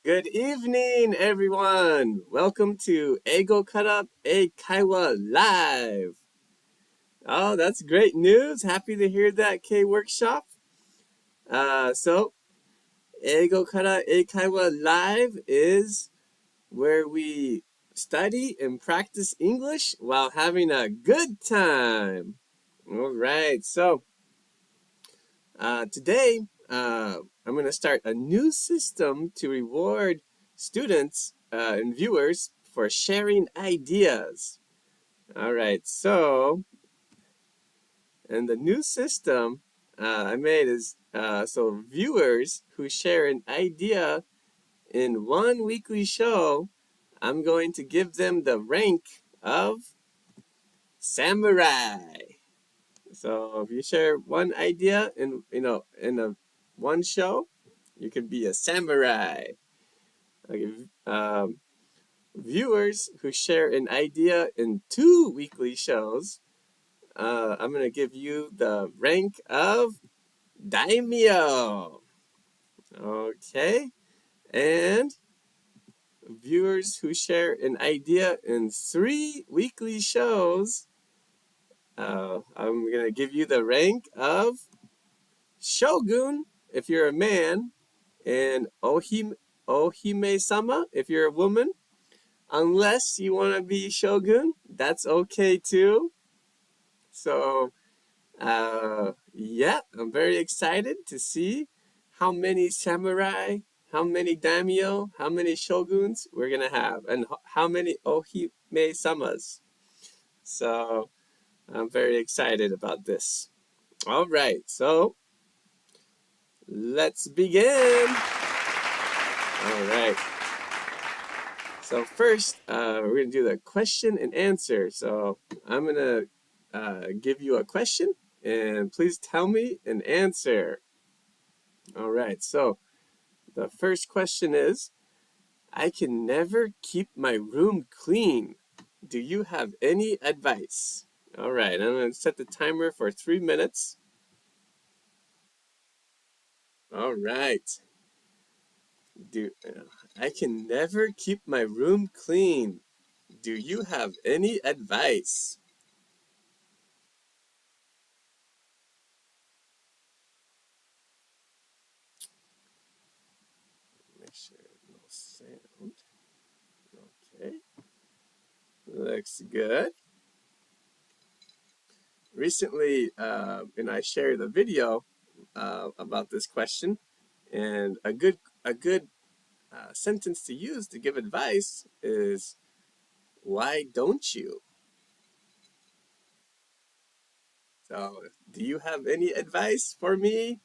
Good evening, everyone. Welcome to Ego Cut Kaiwa Live. Oh, that's great news. Happy to hear that, K Workshop. So Ego Kara Kaiwa Live is where we study and practice English while having a good time. All right. Today, I'm going to start a new system to reward students and viewers for sharing ideas. All right, and the new system I made is so viewers who share an idea in one weekly show, I'm going to give them the rank of samurai. So if you share one idea in a one show, you can be a samurai. Okay, viewers who share an idea in two weekly shows, I'm gonna give you the rank of daimyo. Okay, and viewers who share an idea in three weekly shows, I'm gonna give you the rank of shogun if you're a man, and Ohime-sama if you're a woman. Unless you want to be shogun, that's okay too. So, yeah, I'm very excited to see how many samurai, how many daimyo, how many shoguns we're gonna have, and how many Ohime-samas. So, I'm very excited about this. All right, so let's begin. All right. So first, we're gonna do the question and answer. So I'm gonna give you a question, and please tell me an answer. All right. So the first question is, I can never keep my room clean. Do you have any advice? All right. I'm gonna set the timer for 3 minutes. All right. Do I can never keep my room clean. Do you have any advice? Make sure no sound. Okay, looks good. Recently, and I shared a video about this question, and a good sentence to use to give advice is, "Why don't you?" So, do you have any advice for me?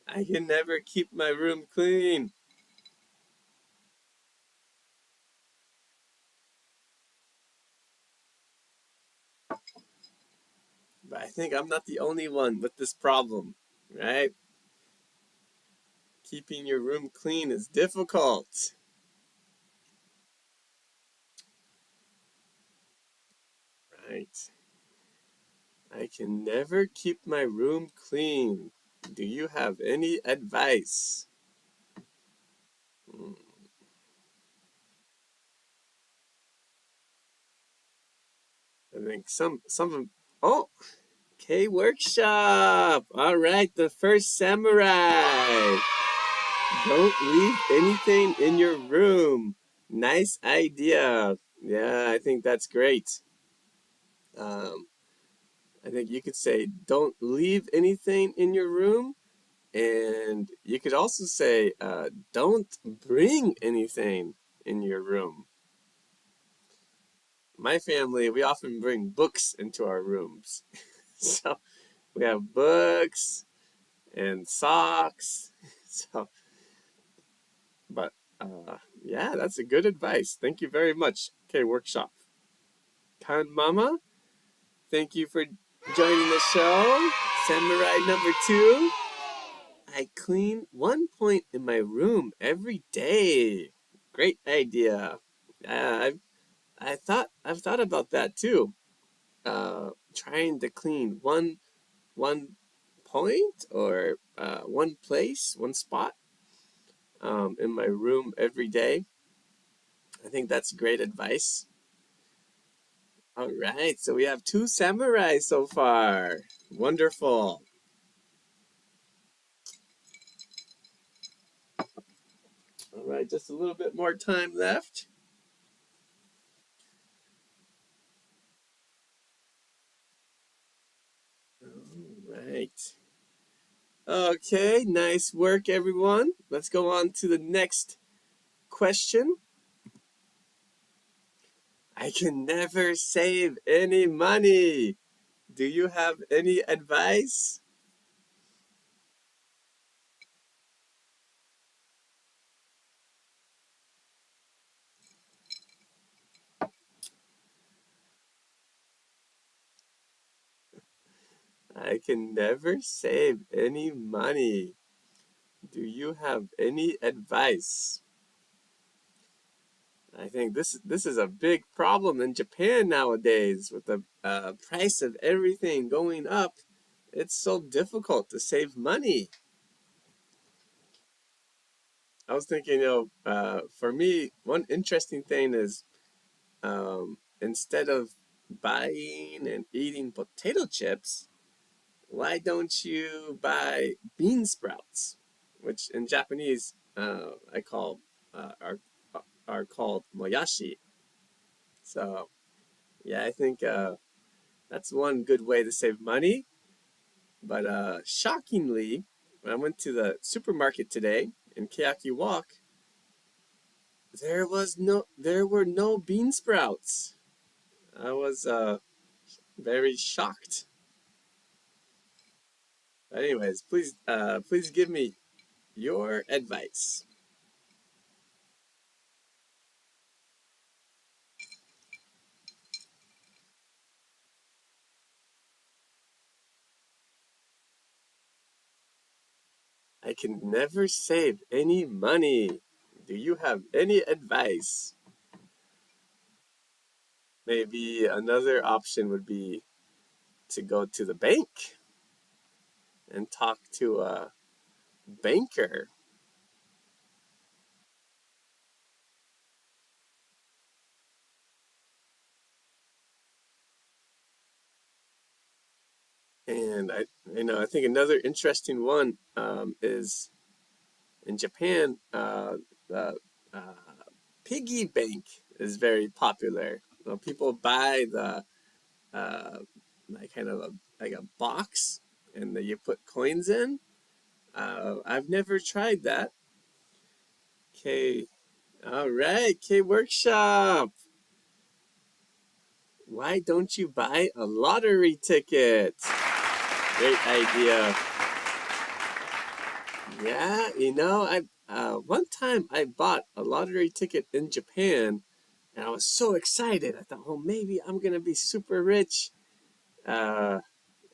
I can never keep my room clean. But I think I'm not the only one with this problem, right? Keeping your room clean is difficult. Right. I can never keep my room clean. Do you have any advice? Hmm, I think some of oh, K Workshop. All right, the first samurai. Don't leave anything in your room. Nice idea. Yeah, I think that's great. Um, I think you could say, don't leave anything in your room. And you could also say, don't bring anything in your room. My family, we often bring books into our rooms. So we have books and socks. So, but yeah, that's a good advice. Thank you very much, K Workshop. Kan Mama, thank you for joining the show. Samurai number two. I clean one point in my room every day. Great idea. I've thought about that too. Trying to clean one point or one place, one spot. in my room every day. I think that's great advice. All right, so we have two samurai so far. Wonderful. All right, just a little bit more time left. All right. Okay, nice work, everyone. Let's go on to the next question. I can never save any money. Do you have any advice? I can never save any money. Do you have any advice? I think this is a big problem in Japan nowadays with the price of everything going up. It's so difficult to save money. I was thinking, for me, one interesting thing is instead of buying and eating potato chips, why don't you buy bean sprouts, which in Japanese I call are called moyashi. So yeah, I think that's one good way to save money. But shockingly, when I went to the supermarket today in Keaki Walk, there were no bean sprouts. I was very shocked. Anyways, please give me your advice. I can never save any money. Do you have any advice? Maybe another option would be to go to the bank and talk to a banker. And I think another interesting one is in Japan, the uh, piggy bank is very popular. People buy the like kind of like a box, and then you put coins in. I've never tried that. Okay, all right, K Workshop. Why don't you buy a lottery ticket? Great idea. Yeah, I one time I bought a lottery ticket in Japan, and I was so excited. I thought, oh, maybe I'm gonna be super rich. Uh,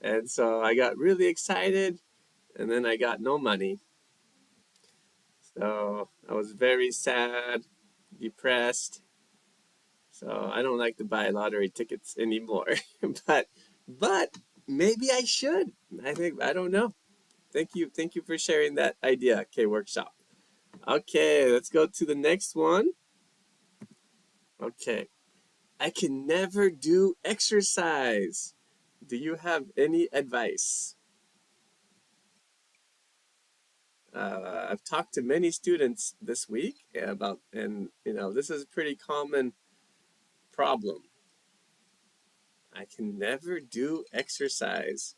and so I got really excited, and then I got no money. So I was very sad, depressed. So I don't like to buy lottery tickets anymore. but but maybe I should. I don't know. Thank you for sharing that idea, K Workshop. Okay, let's go to the next one. Okay, I can never do exercise. Do you have any advice? I've talked to many students this week about, and this is a pretty common problem. I can never do exercise.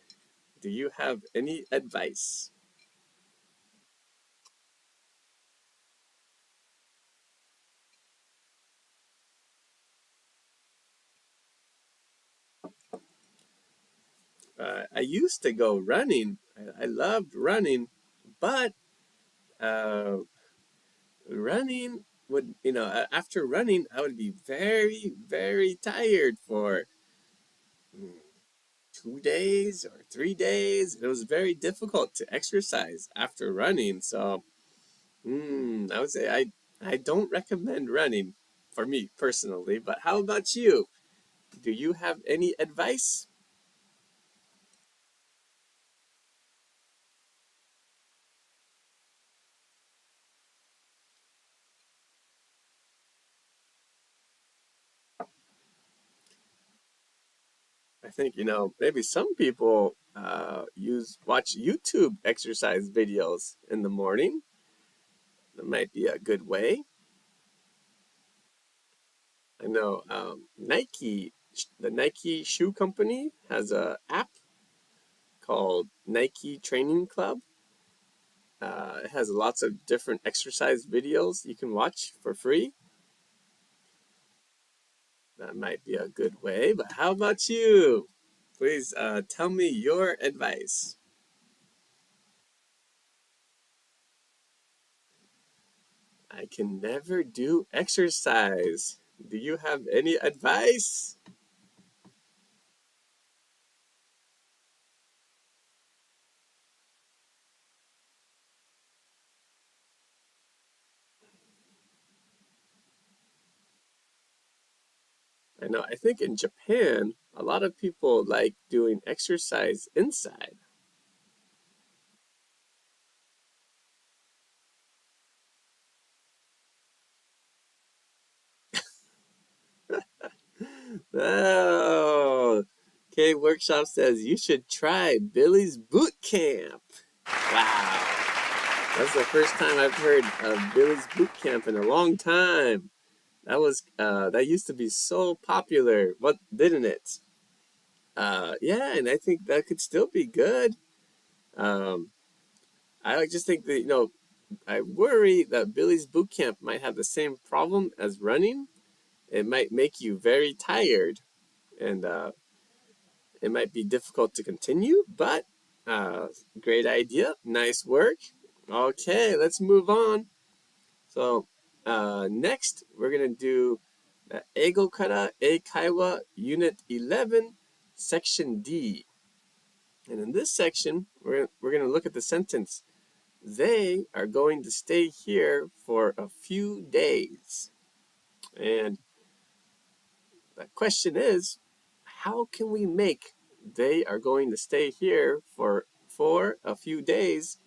Do you have any advice? I used to go running. I loved running, but uh, running would, after running, I would be very, very tired for mm, 2 days or 3 days. It was very difficult to exercise after running. So, I would say I don't recommend running for me personally. But how about you? Do you have any advice? I think, maybe some people watch YouTube exercise videos in the morning. That might be a good way. I know the Nike shoe company has a app called Nike Training Club. It has lots of different exercise videos you can watch for free. That might be a good way, but how about you? Please tell me your advice. I can never do exercise. Do you have any advice? I know, I think in Japan, a lot of people like doing exercise inside. Oh, K Workshop says you should try Billy's Boot Camp. Wow, that's the first time I've heard of Billy's Boot Camp in a long time. That used to be so popular, what didn't it? Yeah, and I think that could still be good. Um, I just think that I worry that Billy's Boot Camp might have the same problem as running. It might make you very tired, and it might be difficult to continue. But uh, great idea, nice work. Okay, let's move on. So next, we're gonna do the 英語から英会話 Unit 11, Section D. And in this section, we're gonna look at the sentence. They are going to stay here for a few days. And the question is, how can we make they are going to stay here for a few days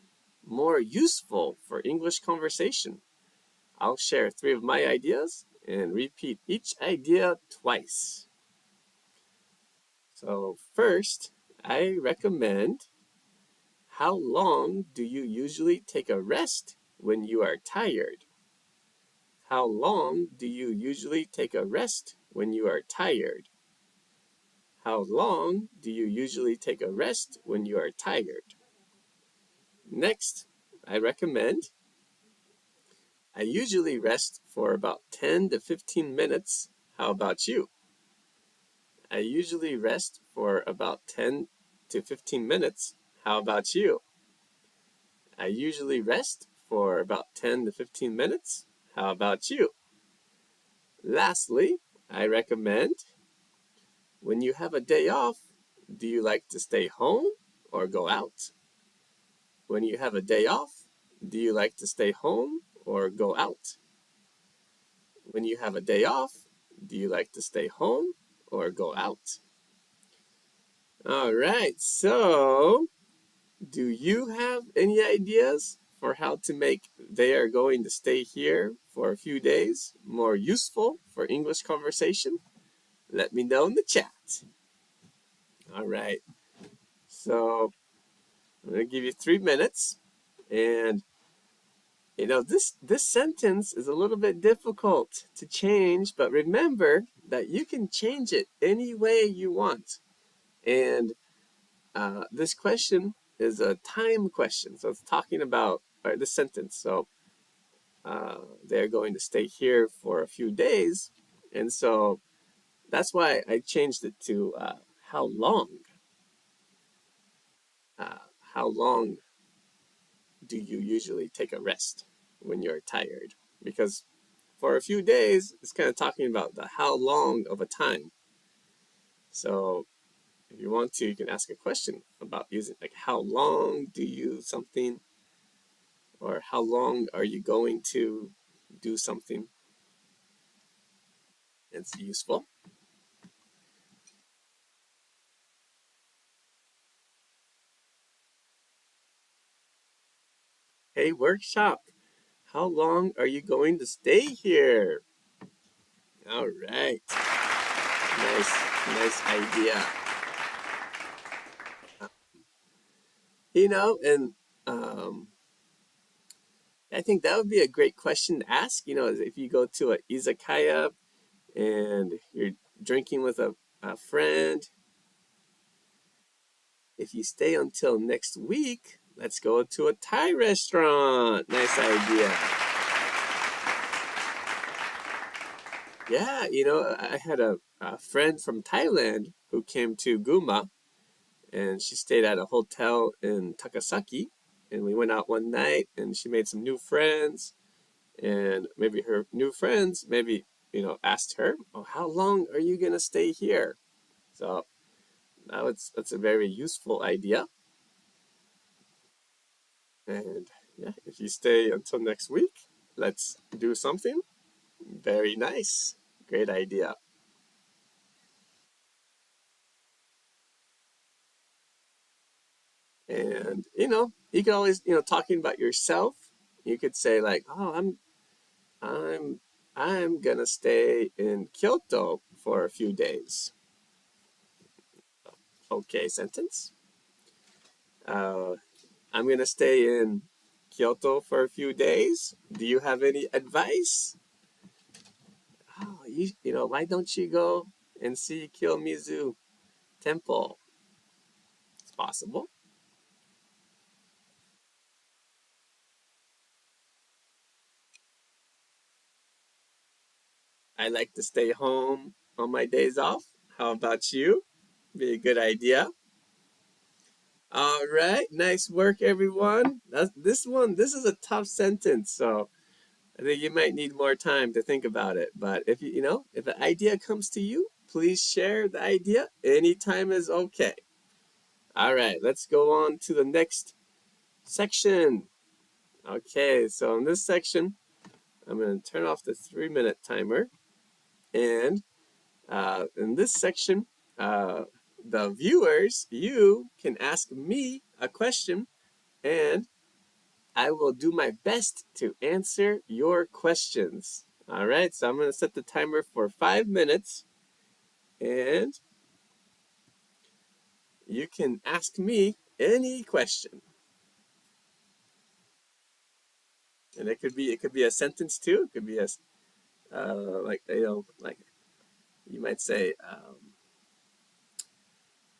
more useful for English conversation? I'll share three of my ideas and repeat each idea twice. So first, I recommend, how long do you usually take a rest when you are tired? How long do you usually take a rest when you are tired? How long do you usually take a rest when you are tired? Next, I recommend, I usually rest for about 10 to 15 minutes. How about you? I usually rest for about 10 to 15 minutes. How about you? I usually rest for about 10 to 15 minutes. How about you? Lastly, I recommend, when you have a day off, do you like to stay home or go out? When you have a day off, do you like to stay home or go out? When you have a day off, do you like to stay home or go out? All right, so do you have any ideas for how to make they are going to stay here for a few days more useful for English conversation? Let me know in the chat. All right, so I'm going to give you 3 minutes. And this sentence is a little bit difficult to change, but remember that you can change it any way you want. And this question is a time question, so it's talking about this sentence. So they're going to stay here for a few days, and so that's why I changed it to how long. Uh, how long do you usually take a rest when you're tired? Because for a few days, it's kind of talking about the how long of a time. So if you want to, you can ask a question about using, like, how long do you something, or how long are you going to do something? It's useful. Hey, workshop, how long are you going to stay here? All right. Nice idea. And um, I think that would be a great question to ask. If you go to a izakaya and you're drinking with a friend, if you stay until next week, let's go to a Thai restaurant. Nice idea. Yeah, I had a friend from Thailand who came to Guma, and she stayed at a hotel in Takasaki. And we went out one night, and she made some new friends. And maybe her new friends maybe asked her, "Oh, how long are you gonna stay here?" So now that's a very useful idea. And yeah, if you stay until next week, let's do something very nice. Great idea. And you could always talking about yourself. You could say like, "Oh, I'm I'm gonna stay in Kyoto for a few days." Okay, sentence. Uh, I'm gonna stay in Kyoto for a few days. Do you have any advice? Oh, why don't you go and see Kiyomizu Temple? It's possible. I like to stay home on my days off. How about you? Be a good idea. All right, nice work, everyone. This is a tough sentence, so I think you might need more time to think about it. But if an idea comes to you, please share the idea. Anytime is okay. All right, let's go on to the next section. Okay, so in this section, I'm going to turn off the 3-minute timer. And in this section, uh, the viewers, you can ask me a question, and I will do my best to answer your questions. All right, so I'm going to set the timer for 5 minutes, and you can ask me any question. And it could be a sentence too. It could be a like like you might say,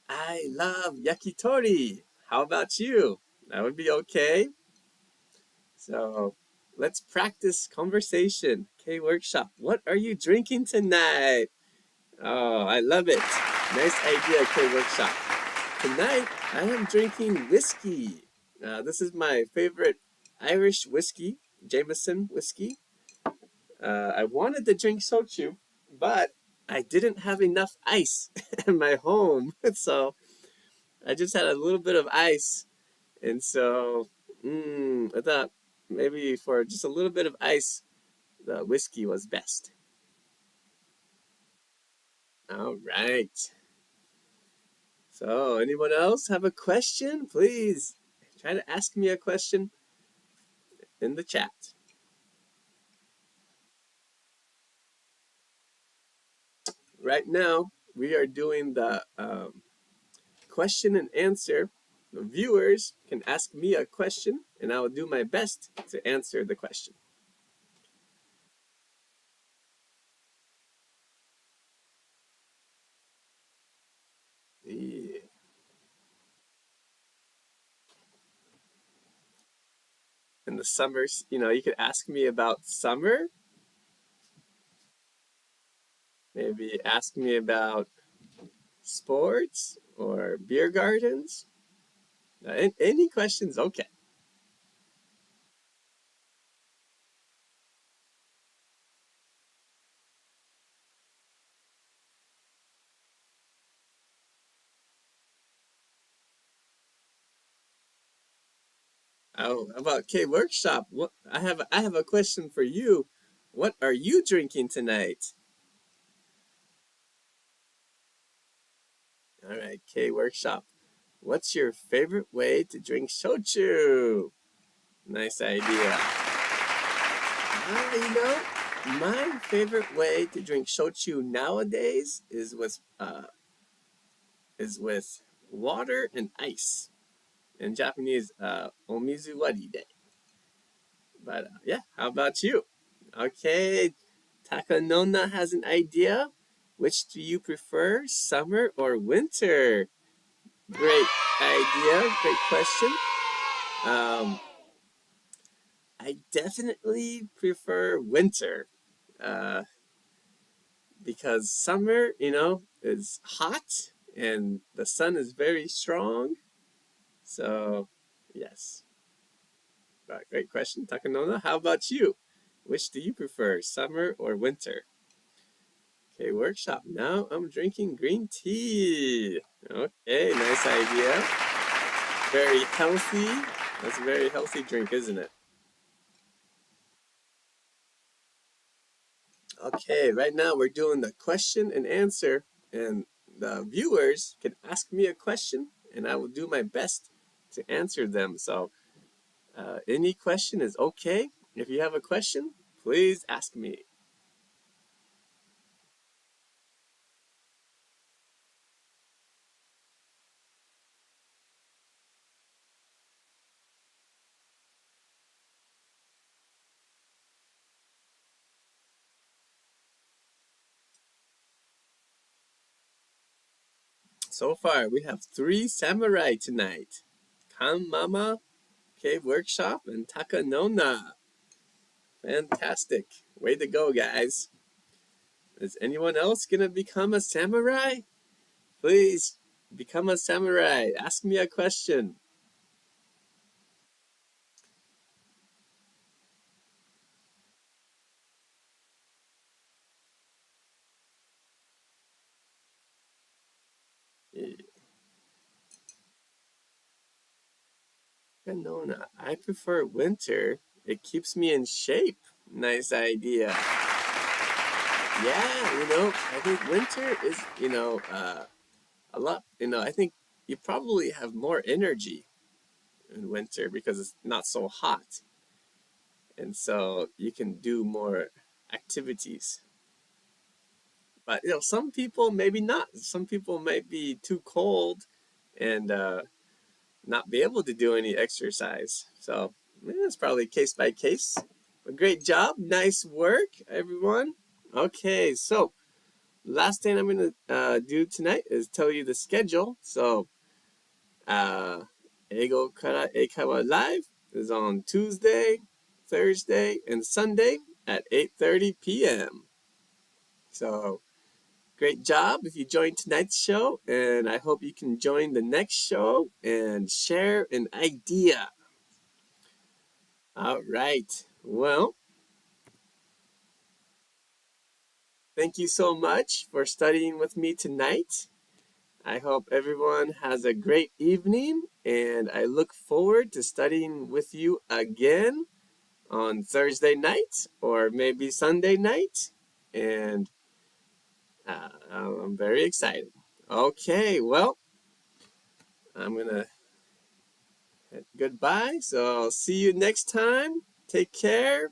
I love yakitori. How about you? That would be okay. So let's practice conversation. K workshop. What are you drinking tonight? Oh, I love it. Nice idea, K workshop. Tonight I am drinking whiskey. This is my favorite Irish whiskey, Jameson whiskey. I wanted to drink soju, but I didn't have enough ice in my home, so I just had a little bit of ice, and so I thought maybe for just a little bit of ice, the whiskey was best. All right. So, anyone else have a question? Please try to ask me a question in the chat. Right now, we are doing the question and answer. The viewers can ask me a question, and I will do my best to answer the question. Yeah. In the summers, you could ask me about summer. Maybe ask me about sports or beer gardens. Any questions? Okay. Oh, about K Workshop. What I have a question for you. What are you drinking tonight? All right, K Workshop. What's your favorite way to drink shochu? Nice idea. My favorite way to drink shochu nowadays is with water and ice. In Japanese, omizu wari de. But yeah, how about you? Okay, Takanona has an idea. Which do you prefer, summer or winter? Great idea, great question. Um, I definitely prefer winter uh, because summer, is hot and the sun is very strong. So, yes, great question, Takanona. How about you? Which do you prefer, summer or winter? Okay, workshop. Now I'm drinking green tea. Okay, nice idea. Very healthy. That's a very healthy drink, isn't it? Okay, right now we're doing the question and answer, and the viewers can ask me a question, and I will do my best to answer them. So, any question is okay. If you have a question, please ask me. So far, we have three samurai tonight. Kan Mama, Cave Workshop, and Takanona. Fantastic. Way to go, guys. Is anyone else gonna become a samurai? Please become a samurai. Ask me a question. Takanona, I prefer winter. It keeps me in shape. Nice idea. Yeah, I think winter is, a lot, I think you probably have more energy in winter because it's not so hot. And so you can do more activities. But some people maybe not. Some people might be too cold and not be able to do any exercise. So it's probably case by case. But great job, nice work, everyone. Okay, so last thing I'm gonna do tonight is tell you the schedule. So, uh, 英語から英会話 Live is on Tuesday, Thursday, and Sunday at 8:30 p.m. So great job if you joined tonight's show, and I hope you can join the next show and share an idea. All right. Well, thank you so much for studying with me tonight. I hope everyone has a great evening, and I look forward to studying with you again on Thursday night or maybe Sunday night. And I'm very excited. Okay, well, I'm going to goodbye. So I'll see you next time. Take care.